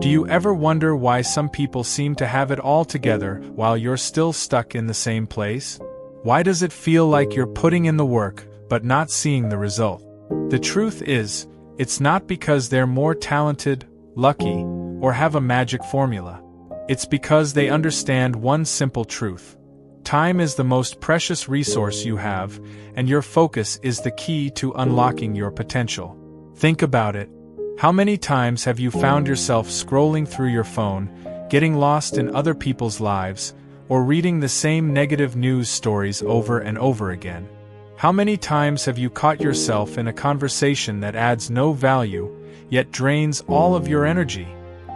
Do you ever wonder why some people seem to have it all together while you're still stuck in the same place? Why does it feel like you're putting in the work, but not seeing the result? The truth is, it's not because they're more talented, lucky, or have a magic formula. It's because they understand one simple truth. Time is the most precious resource you have, and your focus is the key to unlocking your potential. Think about it. How many times have you found yourself scrolling through your phone, getting lost in other people's lives, or reading the same negative news stories over and over again? How many times have you caught yourself in a conversation that adds no value, yet drains all of your energy?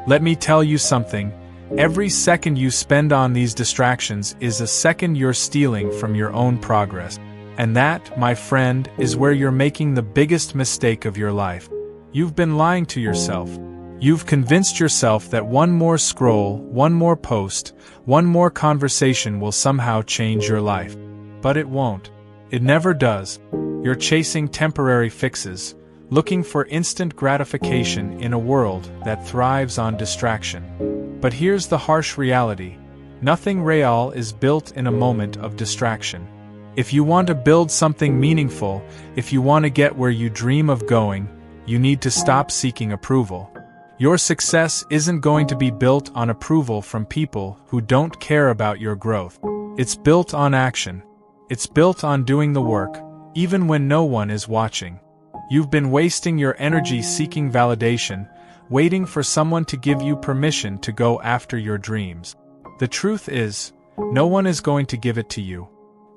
Let me tell you something. Every second you spend on these distractions is a second you're stealing from your own progress. And that, my friend, is where you're making the biggest mistake of your life. You've been lying to yourself. You've convinced yourself that one more scroll, one more post, one more conversation will somehow change your life. But it won't. It never does. You're chasing temporary fixes, looking for instant gratification in a world that thrives on distraction. But here's the harsh reality. Nothing real is built in a moment of distraction. If you want to build something meaningful, if you want to get where you dream of going, you need to stop seeking approval. Your success isn't going to be built on approval from people who don't care about your growth. It's built on action. It's built on doing the work, even when no one is watching. You've been wasting your energy seeking validation, waiting for someone to give you permission to go after your dreams. The truth is, no one is going to give it to you.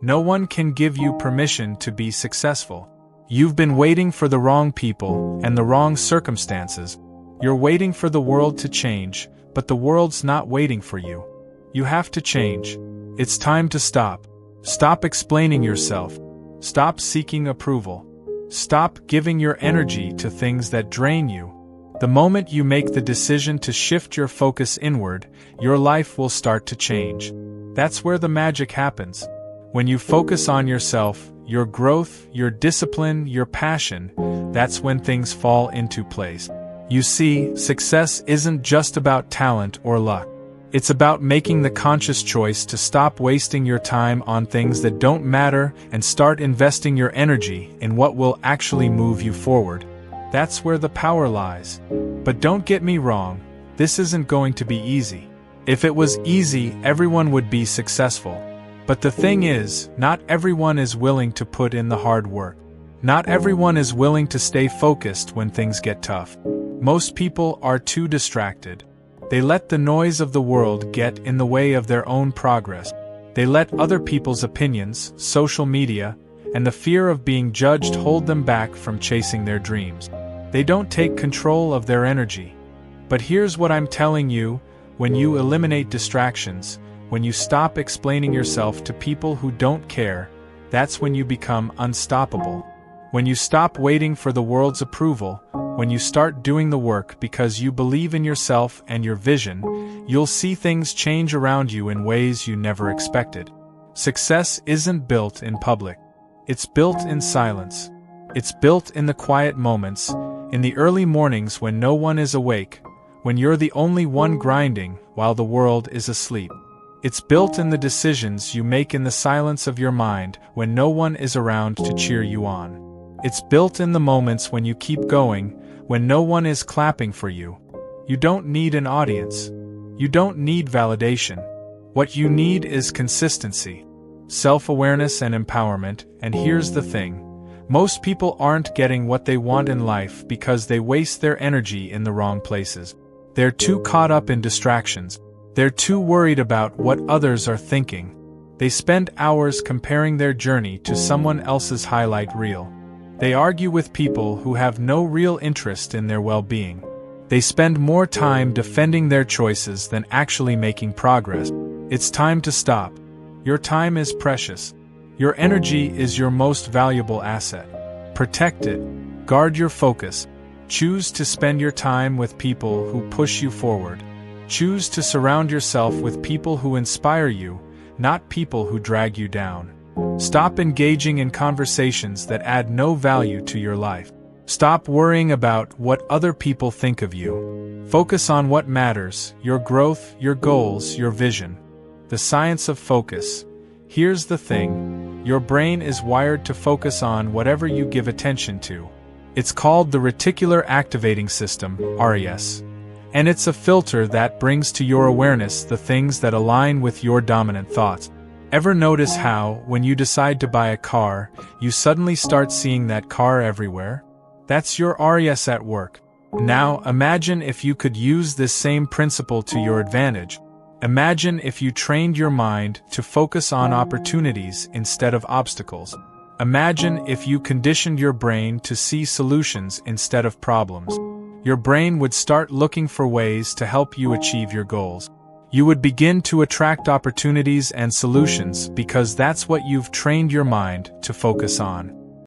No one can give you permission to be successful. You've been waiting for the wrong people and the wrong circumstances. You're waiting for the world to change, but the world's not waiting for you. You have to change. It's time to stop. Stop explaining yourself. Stop seeking approval. Stop giving your energy to things that drain you. The moment you make the decision to shift your focus inward, your life will start to change. That's where the magic happens. When you focus on yourself, your growth, your discipline, your passion, that's when things fall into place. You see, success isn't just about talent or luck. It's about making the conscious choice to stop wasting your time on things that don't matter and start investing your energy in what will actually move you forward. That's where the power lies. But don't get me wrong, this isn't going to be easy. If it was easy, everyone would be successful. But the thing is, not everyone is willing to put in the hard work. Not everyone is willing to stay focused when things get tough. Most people are too distracted. They let the noise of the world get in the way of their own progress. They let other people's opinions, social media, and the fear of being judged hold them back from chasing their dreams. They don't take control of their energy. But here's what I'm telling you, when you eliminate distractions, when you stop explaining yourself to people who don't care, that's when you become unstoppable. When you stop waiting for the world's approval, when you start doing the work because you believe in yourself and your vision, you'll see things change around you in ways you never expected. Success isn't built in public. It's built in silence. It's built in the quiet moments, in the early mornings when no one is awake, when you're the only one grinding while the world is asleep. It's built in the decisions you make in the silence of your mind when no one is around to cheer you on. It's built in the moments when you keep going, when no one is clapping for you. You don't need an audience. You don't need validation. What you need is consistency, self-awareness and empowerment, and here's the thing. Most people aren't getting what they want in life because they waste their energy in the wrong places. They're too caught up in distractions. They're too worried about what others are thinking. They spend hours comparing their journey to someone else's highlight reel. They argue with people who have no real interest in their well-being. They spend more time defending their choices than actually making progress. It's time to stop. Your time is precious. Your energy is your most valuable asset. Protect it. Guard your focus. Choose to spend your time with people who push you forward. Choose to surround yourself with people who inspire you, not people who drag you down. Stop engaging in conversations that add no value to your life. Stop worrying about what other people think of you. Focus on what matters: your growth, your goals, your vision. The science of focus. Here's the thing: your brain is wired to focus on whatever you give attention to. It's called the reticular activating system, RAS. And it's a filter that brings to your awareness the things that align with your dominant thoughts. Ever notice how, when you decide to buy a car, you suddenly start seeing that car everywhere? That's your RAS at work. Now, imagine if you could use this same principle to your advantage. Imagine if you trained your mind to focus on opportunities instead of obstacles. Imagine if you conditioned your brain to see solutions instead of problems. Your brain would start looking for ways to help you achieve your goals. You would begin to attract opportunities and solutions because that's what you've trained your mind to focus on.